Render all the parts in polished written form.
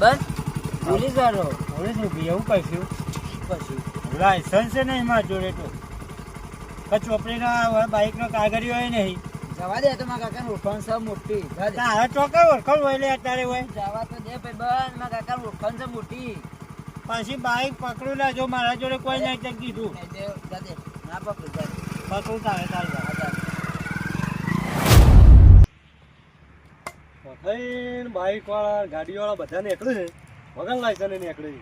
બંધ પોલીસ વાળો પોલીસ ઉભી એવું કશું લાયસન્સ નહીં મારા જોડે તો ચોપડીના બાઇકનો કાગળિયો હોય નહીં. જવા દે તો મારા કાકાને ઓળખાણ છે મોટી. તારા ચોક્કસ ઓળખાણ હોય લે અત્યારે હોય. જવા તો દે ભાઈ બંધ, મારા કાકાને ઓળખાણ છે મોટી. પછી બાઇક પકડું ના જો મારા જોડે કોઈ નહીં કીધું. ના પકડું પકડું તારે તારે બાઇક વાળા ગાડી વાળા બધા નીકળે છે વગર લાયસન્સ નીકળે છે.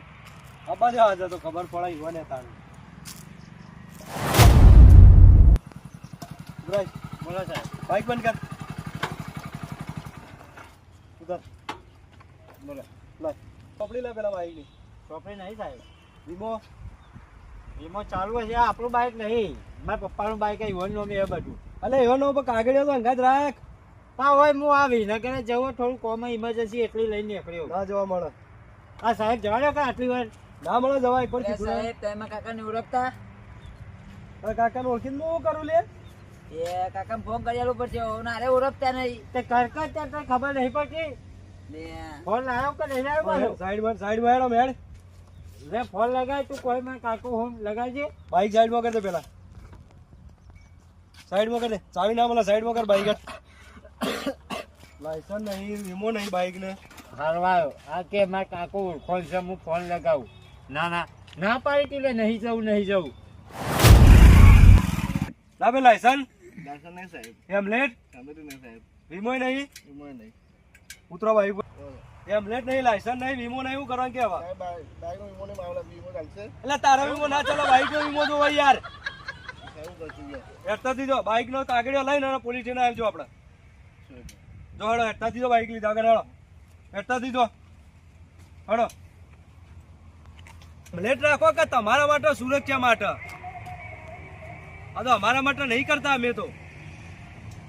આ બાજુ આજે તો ખબર પડે યુવા ને તારે બોલો સાહેબ બાઇક બંધ કર. ઉધર બોલો લાય ચોપડી લે પેલા બાઇકની. ચોપડી નહીં સાહેબ. વીમો વીમો ચાલુ છે. આપણું બાઇક નહીં, મારા પપ્પાનું બાઇક યુવાન નો એ બધું. અલે યુવાનો કાગળિયો તો અંગાજ રાખ. હા હોય હું આવી ન કરે જવો થોડું કોમ ઇમરજન્સી એટલી લઈને નીકળ્યો. ના જવા મળે. હા સાહેબ જવા દો કે આટલી વાર ના મળે જવા એક પર સાહેબ તમે કાકાને ઓળખતા? કાકાને ઓળખીને હું કરું લે? એ કાકાને ફોન કરી આલવું પડશે. નારે ઓળખતા નહીં તે કરકત ત્યાં ખબર નહીં પડતી. ફોન લાવ્યો કે નહીં લાવ્યો? સાઈડમાં હેડો મેડ રે ફોન લગાય તું કોઈ માં કાકો ફોન લગાવજે. બાઈક સાઈડમાં કર દે પેલા. સાઈડમાં કર દે. ચાવી ના મળે સાઈડમાં કર બાઈક. લાયસન્સ નહીં વીમો નહીં બાઈક ને હારવાયો. આ કે મારા કાકો ઓળખોણ છે હું ફોન લગાવું. ના ના ના પાડી તું લે નહીં જવું નહીં જવું. લાવે લાયસન્સ નહીં સાહેબ. હેમલેટ નહીં સાહેબ. વીમો નહીં. વીમો નહીં. ઉતરો બાઈક. હેમલેટ નહીં લાયસન્સ નહીં વીમો નહીં. એવું કરવાનું કેવા એટલે તારા વીમો ના ચાલો બાઈક નો વીમો જોવો યાર. હેઠતા દીધો બાઈક નો કાગળિયો લઈને પોલીસ સ્ટેશન આવજો આપડે. જો હડો હેઠતા દીધો બાઈક લીધા આગળ હડો હેઠતા દીધો હડો. હેમલેટ રાખો કે તમારા માટે સુરક્ષા માટે. આ તો અમારા માટે નહીં કરતા અમે તો.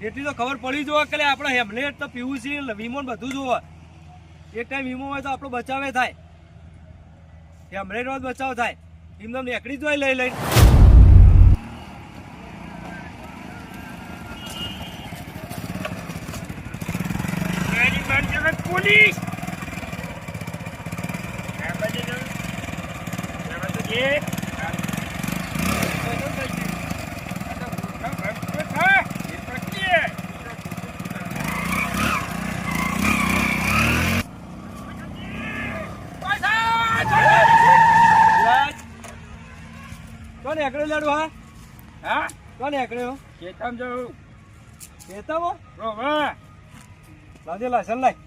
એટલી તો ખબર પડી જોવા કે આપણે હેમલેટ તો પીયુસી વીમો બધું જોવા. એક ટાઈમ વીમો હોય તો આપણો બચાવે થાય. હેમલેટ નો બચાવ થાય. એમને નીકળી જ હોય લઈ લઈને. પોલીસ કોને એકડે લાડુ? હા હા કોને એકડે ખેતમ જવું ખેતમ લાવજે લાયસન્સ લાય.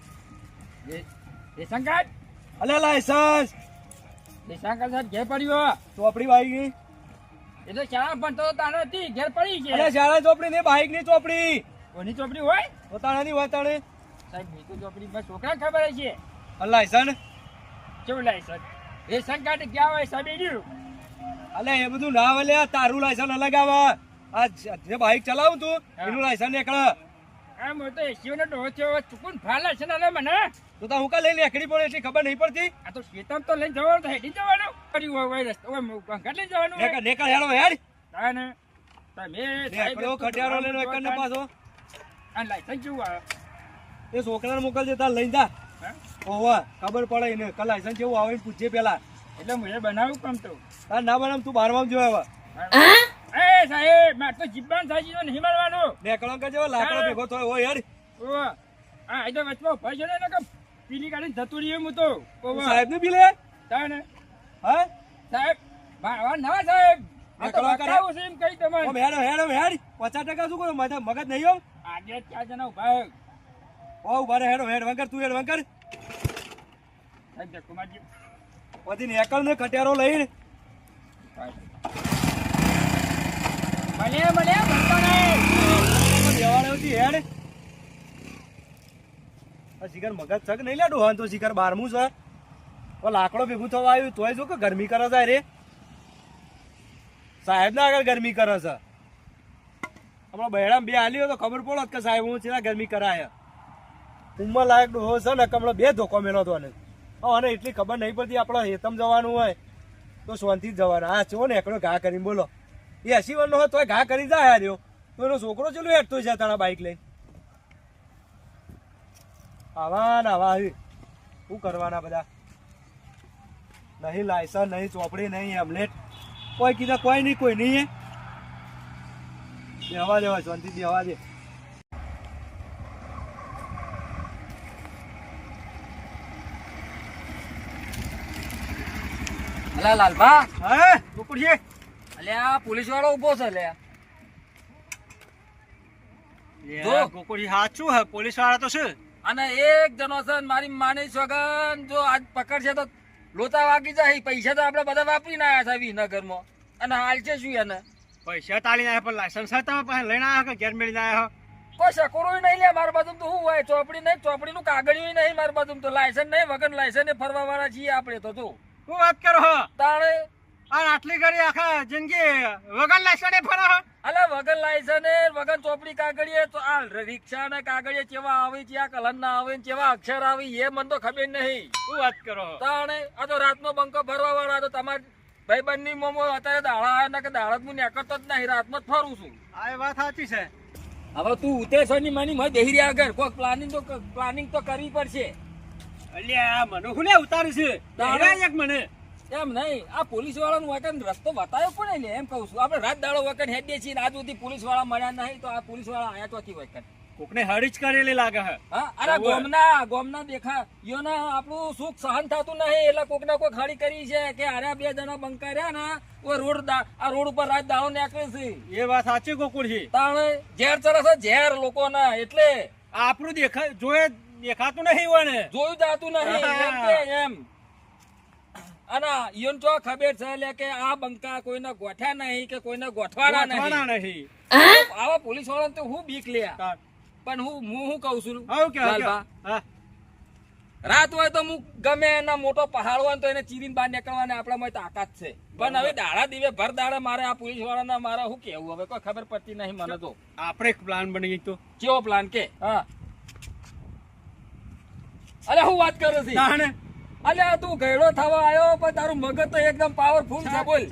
રેશન કાર્ડ અલે લાયસન્સ રેશન કાર્ડ સાહેબ ઘેર પડ્યો. ચોપડી બાઈક ની એટલે શાળા ભણતો તાણે હતી ઘેર પડી છે. અલે શાળા ચોપડી ને બાઈક ની ચોપડી કોની ચોપડી હોય? પોતાના ની હોય તાણે સાહેબ. ની તો ચોપડી બસ છોકરા ખબર છે. લાયસન્સ કેવું લાયસન્સ? રેશન કાર્ડ ક્યાં હોય સાહેબ? અલે એ બધું ના આવે. તારું લાયસન્સ અલગ આવે. આ જે બાઈક ચલાવું તું એનું લાયસન્સ નીકળે. આમ તો એસીઓનો ડોહો છે ચૂકુન ફાલા છે ને મને તો હું કા લઈને એકડી પડે એટલી ખબર નહીં પડતી. આ તો શેતમ તો લઈને જવાનું તો હેડી જવાનું કર્યું હોય રસ્તો ઘાટ લઈને જવાનું નેકળ હેડો હેડ તાને તમે નેકળો ખટિયારો લઈને એકને પાછો આ લાયસન્સ કેવું આવે એ છોકરાને મોકલજે તાર લઈને જા. ઓવા ખબર પડે એને કા લાયસન્સ કેવું આવે પૂછજે પેલા. એટલે હું એ બનાવું કામ તો તાર ના બનાવ તું બારવામાં જો હવે. એ સાહેબ માર તો જીબાન સાજી નહીં મારવાનો. નેકળો કે જો લાકડો ભેગો થયો હોય યાર. ઓવા આ આજો વચમાં ભાઈ છે ને કે પીલી ગાડી જતું રહ્યું હું તો. ઓવા સાહેબ ને પીલે તાને હા સાહેબ બાવા ના સાહેબ આ તો કરાવું છે એમ કઈ તમારે. ઓ હેડો હેડો હેડ 50% શું કરો મગજ નહીં હો. આગે 4 જણા ઉભા ઓ ઉભા રે હેડો હેડ વંકર તું હેડ વંકર સાહેબ દેખો માજી પછી નેકળ ને કટિયારો લઈને મને મને ભણતો નહીં દેવાળે હતી હેડ. આ શિખર મગજ છક નહીં લાડું હા તો શિખર 12મું છે. ઓ લાકડો ભેગું થવા આવ્યું તોય જો કે ગરમી કરે છે રે. સાહેબ ના આગળ ગરમી કરે છે. હમણાં બહેરામ બે હાલ્યો તો ખબર પડો કે સાહેબ હું છે ગરમી કરાય. ઉંમર લાયક ડોહો છે ને હમણાં 2 ધોકો મેલો તો અને એટલી ખબર નહીં પડતી. આપણે હેતમ જવાનું હોય તો શાંતિ જ જવાનું. આ છો ને એકડો ઘા કરીને બોલો. એ 80 વર્ષનો હોય તોય ઘા કરી જાય રહ્યો તો એનો છોકરો ચેલું હેઠતો છે તારા બાઈક લઈને. આવા ને આવા શું કરવાના બધા. નહીં લાયસન્સ, નહીં ચોપડી, નહીં હેમલેટ, કોઈ કીધા કોઈ નહીં, કોઈ નહીં. બેહવા દેવા, શાંતિ બેહવા દે. અલા લાલભા, હા ગોકુળજી, અલ્યા પોલીસ વાળો ઉભો છે લે. જો ગોકુળજી સાચું હે, પોલીસ વાળા તો છે. અને એક જણો છે ને મારી માની સગન જો આજ પકડશે તો લોચા વાગી જાય. પૈસા તો આપણે બધા વાપરીને આવ્યા છે વિસનગરમાં, અને હાલ છે શું એને પૈસા તાળી આવ્યા પણ લાયસન્સ તમે પાસે લઈને આવ્યા કે ઘેર મેળીને આવ્યા? કોઈ સકોરો નહીં લે મારા બાજુ તો શું હોય, ચોપડી નહીં, ચોપડીનું કાગળિયું નહીં મારા બાજુ તો, લાયસન્સ નહીં, વગર લાયસન્સ ફરવા વાળા છીએ આપણે તો. જો શું વાત કરો હો? તાણે આટલી ઘડી આખા જિંદગી વગર લાયસન્સ ફરો હો? અલા વગર લાયસન્સ વગર ચોપડી કાગળીએ તો આ રિક્ષા ને કાગળીએ કેવા આવે, ચેવા કલર ના આવે, કેવા અક્ષર આવે એ મને તો ખબર નહીં. શું વાત કરો? તાણે આ તો રાતનો બંકો ભરવા વાળા તો તમારે ભાઈબંધ ની મોમો અત્યારે દાડા ને કે દાડા હું નીકળતો જ નહીં, રાતમાં જ ફરું છું. આ એ વાત સાચી છે. હવે તું ઉતેર ની માની મને બેહી રહ્યા આગળ કોઈ પ્લાનિંગ તો કરવી પડશે. અલ્યા મને હું લે ઉતારું છે એક મને એમ નહીં, આ પોલીસ વાળાનું વકન રસ્તો બતાવ્યો પણ લે એમ કહું છું. આપણે રાત દાડો વકન હેડીએ છીએ, આજ સુધી પોલીસ વાળા મળ્યા નહીં, તો આ પોલીસ વાળા આયા ચોથી વકન કોકને હરી જ કરેલી લાગે હે. હા, અરે ગોમના દેખા યોના આપણું સુખ સહન થતું નહીં એટલે કોક ના કોઈ ખડી કરી છે કે અરે બે જણા બંકા રહ્યા ને આ રોડ ઉપર રાત દાડો નીકળે છે. એ વાત સાચી ગોકુળજી. તાણે ઝેર ચડે છે ઝેર લોકોના, એટલે આપણું દેખાતું નહીં હોય ને, જોયું જાતું નહીં એમ કે એમ. અને ઈયોન તો ખબર છે લે કે આ બંકા કોઈને ગોઠ્યા નહીં કે કોઈને ગોઠવાના નહીં. આવા પોલીસ વાળા તો હું બીક લે, પણ હું કઉ છું લાલભા, રાત હોય તો હું ગમે એના મોટો પહાડ હોય તો એને ચીરીને બહાર નીકળવાની આપણામાં તાકાત છે. પણ હવે દાડા દીવે ભર દાડા મારે આ પોલીસ વાળાના મારે શું કેવું હવે કોઈ ખબર પડતી નહીં મને તો. આપણે એક પ્લાન બની ગયો. કેવો પ્લાન કે? હા અરે હું વાત કરું છું અલ્યા તું ગયડો થવા આવ્યો પણ તારું મગજ તો એકદમ પાવરફુલ છે. બોલ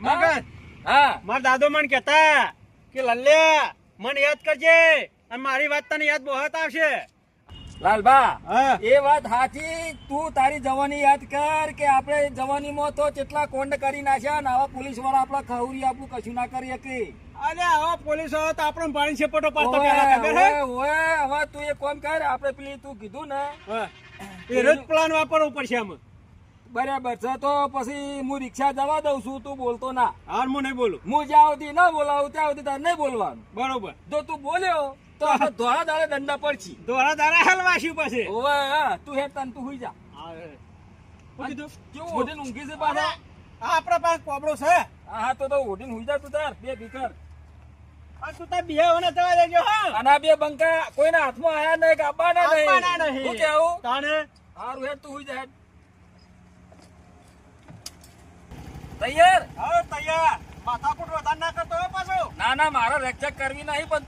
મગજ. હા, મારા દાદો મને કહેતા કે લલ્યા મને યાદ કરજે અને મારી વાત તને યાદ બહુ આવશે. લાલબા હા. એ વાત સાચી, તું તારી જવાની યાદ કર કે આપણે જવાનીમાં તો કેટલા કોંડ કરી નાખ્યા ને આવા પોલીસ વાળા આપડા ખવરી આપણું કશું ના કરી શકે. અરે આવા પોલીસ વાળા તો આપણે પાણી છેપટો પાડતો ઓવે, પહેલા ખબર હે? ઓવે, હવે તું એક કામ કર, આપણે પેલી તું કીધું ને હા. એ રોજ પ્લાન વાપરવો પડશે આમ. બરાબર છે, તો પછી હું રિક્ષા જવા દઉં છું, તું બોલતો ના. હાર હું નહીં બોલું. હું જ્યાં સુધી ના બોલાવું ત્યાં સુધી તારે નહીં બોલવાનું. બરોબર. જો તું બોલ્યો તો આપણે ધોળા દાડે દંડા પડશી. દોરા દારા હલવાશી પછી. ઓવે, હા, તું હેડ તાન તું હુઈ જા. શું કીધું? કેવું ઓઢીને ઊંઘી છે પાછા? આ આપણા પાસે કોબળો છે. હા તો ઓઢીને હુઈ જા તું તાર બે ભીખર. આ તું તાર બિહાવને જવા દેજો હા. અને આ બે બંકા કોઈના હાથમાં આયા નહીં કે આપવાના આપવાના નહીં. નહીં. શું કેવું? તાણે હારું હેડ તું હુઈ જા હેડ. તૈયાર? હા તૈયાર. માથાકૂટ વધારે ના કરતો હો પાછો. ના ના મારે રેકચેક કરવી નહીં, પણ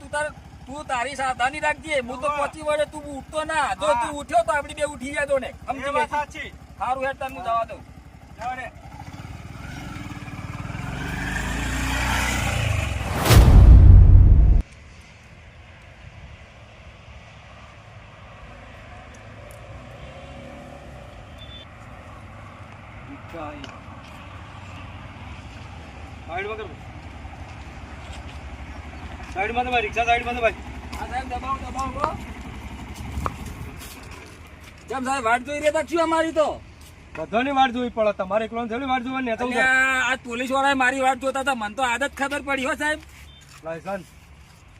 તું તારી સાવધાની રાખજે. હું તો પહોંચી વળે તું ઉઠતો ના. જો તું ઉઠ્યો તો આપડી બે ઉઠી જાય તો ને સમજી એ વાત લેજે. સાચી. હારું હેડ તને હું જવા દઉં. જવા દે. સાઈડમાં તો ભાઈ રિક્ષા સાઈડમાં તો ભાઈ. હા સાહેબ દબાવો દબાવો. કેમ સાહેબ વાટ જોઈ રહ્યા છું અમારી તો? બધાની વાટ જોવી પડે. તમારે એકલો થોડી વાટ જોવાની ને. અલ્યા, આ પોલીસ વાળા મારી વાટ જોતા હતા, મને તો આદત ખબર પડી હો સાહેબ. લાયસન્સ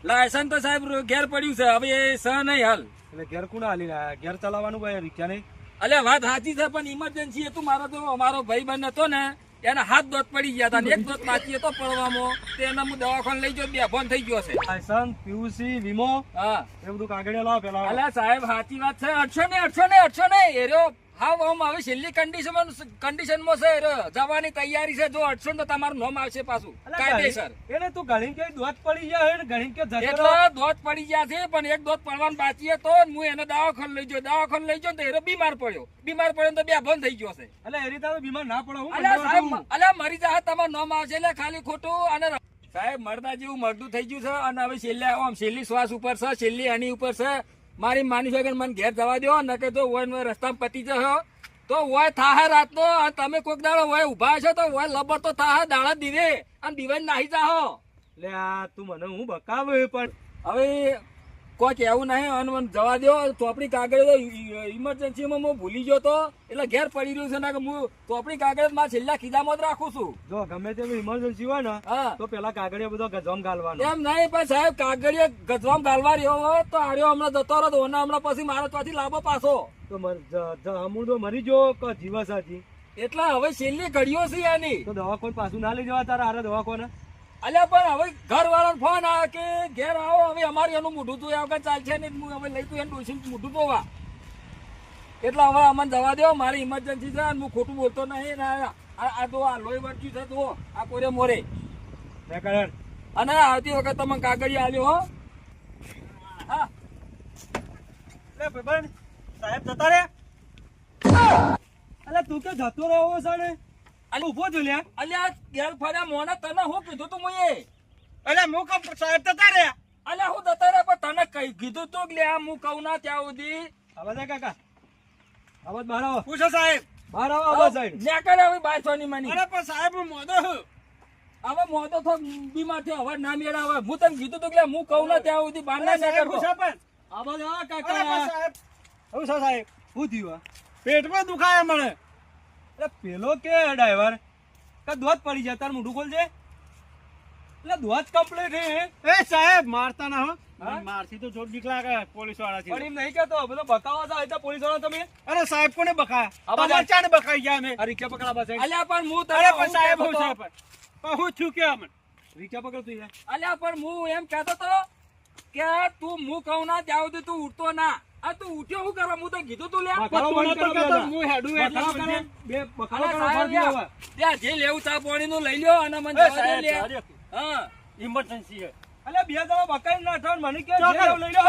લાયસન્સ તો સાહેબ ઘેર પડ્યું છે, હવે એ સ નહીં હાલ. એટલે ઘેર કોના હાલીને આયા? ઘેર ચલાવવાનું ભાઈ રિક્ષા નહીં. અલ્યા વાત સાચી છે, પણ ઇમરજન્સી હતું. મારો ભાઈ બંધ હતો ને એના હાથ દોત પડી ગયા હતા, એક દોત બાકી હતો પડવામાં, તેને હું દવાખાને લઈ ગયો, બે ફોન થઈ ગયો છે. લાયસન્સ, પીયુસી, વીમો હા એ બધું કાગળિયા લાવો પેલા. અલ્યા સાહેબ સાચી વાત છે. 800 ને એરો હા આમ હવે છેલ્લી કન્ડિશનમાં છે જવાની તૈયારી છે. જો 800 તો તમારું નામ આવશે પાછું કાયદેસર. એટલે તું ઘણી કે દોત પડી ગયા ઘણી કે એટલે દોત પડી ગયા છે, પણ એક દોત પડવાનું બાકી હતો. હું એને દવાખાને લઈ ગયો તો એરો બીમાર પડ્યો તો બે બંધ થઈ ગયો છે. એટલે એ રીતે બીમાર ના પડો. અલ્યા સાહેબ અલ્યા મરી જાય તમારું નામ આવશે એટલે ખાલી ખોટું. અને સાહેબ મરદા જેવું મરદું થઈ ગયું છે, અને હવે છેલ્લી શ્વાસ ઉપર છે, છેલ્લી આની ઉપર છે. મારી માની શકે મને ઘેર જવા દો, ન કે જો રસ્તામાં પતી જશો તો હોય થાહે રાતનો અને તમે કોઈક દાડો હોય ઉભા છો તો હોય લબર તો થાહે દાડા દીવે અને દીવે નાહી જાહો. લે આ તું મને હું બકાવે પણ હવે કોઈ કેવું નહીં અને મને જવા દો. ચોપડી કાગળ ઇમરજન્સીમાં હું ભૂલી ગયો તો એટલે ઘેર પડી રહ્યું છે ને કે હું ચોપડી કાગળ માં છેલ્લા ખીજામાં જ રાખું છું. જો ગમે તેવી ઇમરજન્સી હોય ને હા તો પેલા કાગળિયા બધો ગજવામ ગાલવાનો. એમ નહીં પણ સાહેબ કાગળિયા ગજવામ ગાલવા રહ્યો હોય તો આર્યો હમણાં જતો રહ્યો અને હમણાં પછી મારે ત્યાંથી લાંબો પાછો. તો અમૂળ તો મરી જો કે જીવસ હતી એટલે હવે છેલ્લી ઘડીઓ છે આની. તો દવાખાન પાછું ના લઈ જવા તારા હારે દવાખાને. અલ્યા પણ હવે ઘર વાળાનો ફોન આવે કે ઘેર આવો હવે અમારે એનું મોઢું તો વગર ચાલશે ને હું હવે લઈ તું એનું ડોસીનું મોઢું ધોવા. એટલે હવે અમને જવા દો મારી ઇમરજન્સી છે અને હું ખોટું બોલતો નહીં ને આ તો આ લોહી વર્ચ્યું છે તો આ કોરે મોરે અને આવતી વખત તમે કાગળિયા આલ્યો હો. હા લે ભાઈબંધ સાહેબ જતા રે. અલે તું કે જતો રહ્યો છે ને અને ઉભો જો લ્યા. અલ્યા ઘેર ફર્યા મોને તને હું કીધું તું મુએ. અલે હું કમ સાહેબ જતા રે. અલ્યા હું જતા રે પણ તને કઈ કીધું તું લે હું કહું ના ત્યાં સુધી. આવાજ કાકા આવાજ બહાર આવો. પૂછો સાહેબ બહાર આવો. આવાજ સાહેબ ન્યા કરે હવે બારસોની મની. અરે પણ સાહેબ હું મોદો છું. હવે મોતો તો બીમાર થયો હવે ના મેળ આવે. હું તને કીધું તું કે હું કહું ના ત્યાં સુધી બહાર ના નીકળતો. પૂછો પણ આવાજ આવો કાકા. સાહેબ હું સાહેબ શું થયું? પેટમાં દુખાય મને. એટલે પેલો કે ડ્રાઈવર કે દોત પડી જાય તાર મોઢું ખોલજે. એટલે દોત કમ્પ્લીટ હે. એ સાહેબ મારતા ના હો. મારથી તો જોર બીક લાગે પોલીસ વાળા થી. પણ એમ નહીં કેતો બધો બકાવા થાય તો પોલીસ વાળા તમે. અરે સાહેબ કોને બકાયા? અમાર ચાને બકાઈ ગયા અમે. આ રિક્ષા પકડા બસ. અલ્યા પણ હું અરે પણ સાહેબ હું સાહેબ પણ હું છું કે અમન રિક્ષા પકડ તું યાર. અલ્યા પણ હું એમ કહેતો તો કે તું હું કહું ના ત્યાં સુધી તું ઉઠતો ના. આ તું ઉઠ્યો શું કરવા? હું તો કીધું તું લ્યા. હું હેડું એટલે બે બખાડો કરો ફરતી ત્યાં જે લેવું ચા પાણી નું લઈ લ્યો અને મને જવા દે લે. હા ઇમરજન્સી હે. અલે બે દવા બકાઈ ના ઠાણ મને કે ચોકડ. લઈ લો.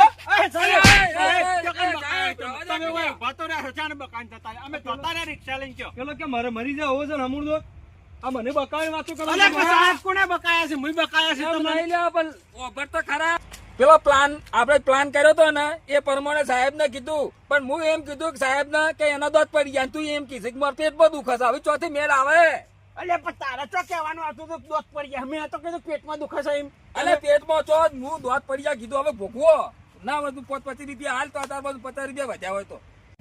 એ સાહેબ સાહેબ, તમે ઓય વાતો રે હચાને બકાઈ જતા અમે જોતા રે રિક્ષા લઈને કયો. પેલો કે મારે મરી જાય હોવો છે ને હમુર દો. આ મને બકાઈ વાતો કરો. અલે સાહેબ કોને બકાયા છે? મુઈ બકાયા છે એમ તમને. નહીં લ્યા પણ ઓભર તો ખરા. પેલો પ્લાન આપણે પ્લાન કર્યો તો ને એ પ્રમાણે સાહેબ ને કીધું પણ હું એમ કીધું કે સાહેબ ને કે એના દોત પડી જાય તું એમ કીધું કે મારું પેટ બહુ દુખે છે હવે ચોથી મેળ આવે. અલે પણ તારે તો કહેવાનું હતું તો દોત પડી ગયા. મેં તો કીધું પેટમાં દુખે છે એમ. અલે પેટમાં ચો હું દોત પડી જાય કીધું હવે ભોગવો ના વધુ 25 રૂપિયા હાલ તો તાર બાજુ 50 રૂપિયા વધ્યા હોય તો.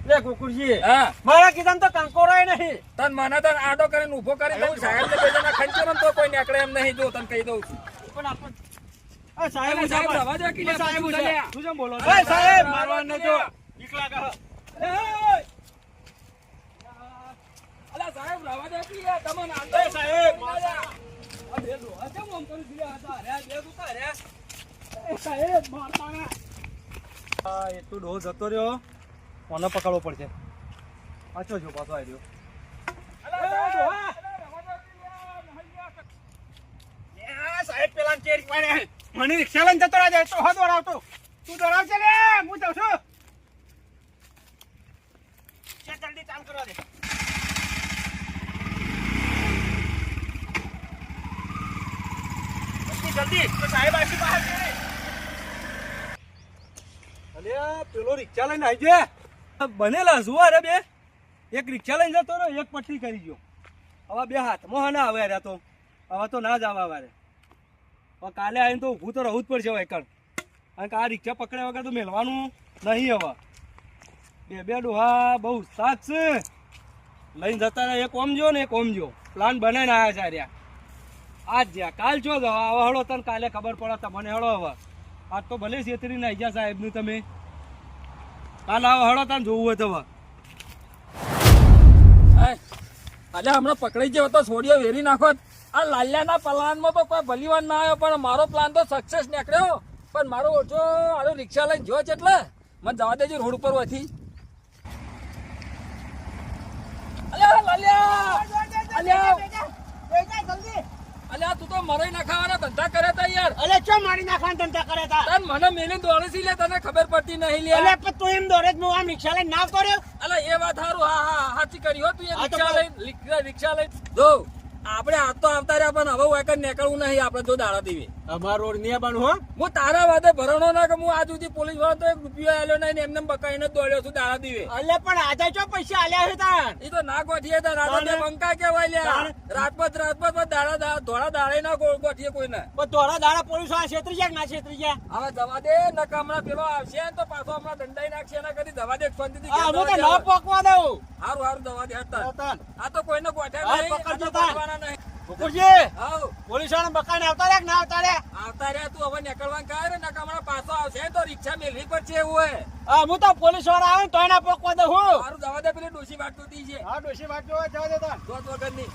લે કુકુરજી હા મારા કીધા તો કંકોરાય નહીં. તન મને તન આડો કરીને ઉભો કરી દઉં સાહેબ ને બે જણા ખંચેરો તો કોઈ નીકળે એમ નહીં જો તને કહી દઉં છું. પણ આપણ એ સાહેબ અરે સાહેબ રવા દો કે લે સાહેબ તું લે. તું જેમ બોલો એ સાહેબ મારવાન ન જો બીક લાગે. અલા સાહેબ રવા દો કે લે તમને આંદો સાહેબ આ બે દો આ કેમ આમ કરી દીધા હતા રે બે દુકા રે. એ સાહેબ મારવાના. આ એ તો ડો જતો રહ્યો. કોને પકડવો પડશે? પાછો જો પાછો આવી રહ્યો. સાહેબ પેલા ચેરી પાડે મને રિક્ષા લઈને જતો રહે તો હદ વરાવતો તું દોડાવ છે લે હું જાઉં છું. જલ્દી ચાલ કરવા દે. જલ્દી તો સાહેબ આશી બહાર અલે પેલો રિક્ષા લઈને આવી જાય બનેલા શું અરે બે એક રિક્ષા લઈને જતો રહ્યો એક પટ્ટી કરી ગયો. હવે બે હાથમાં ના આવે રે તો હવે તો ના જ આવવા વારે. હવે કાલે આવીને તો ઊભું તો રહેવું જ પડશે હવે કારણ કે આ રિક્ષા પકડ્યા વગર તો મેળવાનું નહીં. હવે બે ડોહા બહુ સાથ છે લઈને જતા રહ્યા. એક ઓમ જો ને એક ઓમ જો પ્લાન બનાવીને આવ્યા છે રહ્યા. આજ જ્યાં કાલ છો તો હવે હળો તને કાલે ખબર પડે તમને હળો. હવે આજ તો ભલે છેતરી નાઈ ગયા સાહેબનું તમે કાલ આવો હળો તને જોવું હોય તો. અલે હમણાં પકડાઈ ગયો તો છોડીઓ વેરી નાખો. આ લાલ્યાના પ્લાનમાં તો કોઈ ભલીવાન ના આવ્યો પણ મારો પ્લાન તો સક્સેસ નીકળ્યો. પણ મારો ઓછો આરો રિક્ષા લઈને જોયો છે એટલે મને જવા દેજો રોડ ઉપર હોયથી. અલ્યા લાલ્યા અલ્યા અલ્યા તું તો મરાઈ નાખાવાના ધંધા કરે તા યાર. અલે ચો મારી નાખવાના ધંધા કરે તા. તન મને મેલી દોડે છે લે તને ખબર પડતી નહીં લે. અલે પણ તું એમ દોડે હું આમ રિક્ષા લઈને ના કર્યો. અલે એ વાત હારું હા સાચી કરી હો તું એ રિક્ષા લઈને જો આપણે હાથ તો આવતા રહ્યા પણ હવે વાયકર નીકળવું નહીં આપણે જો દાડા દેવી અમાર રોડ નહીં બનવું હો. હું તારા વાદે ભરણો ના કે હું આજ સુધી પોલીસ વાળો તો 1 રૂપિયો આલ્યો નહીં ને એમને બકાઈને દોડ્યો છું દાડા દેવી. અલે પણ આજે ચો પૈસા આલ્યા છે તાણ. એ તો ના ગોઠીએ તાર રાતે તાણે? બંકા કેવાય લ્યા તાણે? રાતપત ધોળા દાડે ના ગોઠીએ કોઈને. પણ ધોળા દાડા પોલીસ વાળા છેતરી ગયા કે ના છેતરી ગયા? હવે દવા દે નકા હમણાં પેલો આવશે ને તો પાછો હમણાં દંડાઈ નાખશે એના કદી દવા દે શાંતિથી આ ઘેર અમે તો દવા ન દે. પોકવા દઉં. હારું હારું દવા દે હટતા. તાણ. આ તો કોઈને ગોઠ્યા હા, નહીં આ પકડજો તો તાણ. ગોઠવાના નહીં. બકુરજી હાઉ. પોલીસ વાળા બકાઈને આવતા રહ્યા કે ના આવતા રહ્યા? આવતા રહ્યા તું હવે નીકળવાનું કહે ને નકા હમણાં પાછો આવશે તો રિક્ષા મેલવી પડશે એવું હોય. હા હું તો પોલીસ વાળા આવે ને તોય ના પોકવા દઉં હું. હારું દવા દે પેલી ડોશી વાટતું હતી છે હા ડોશી વાત જોવા જવા દેતા. દોત વગરની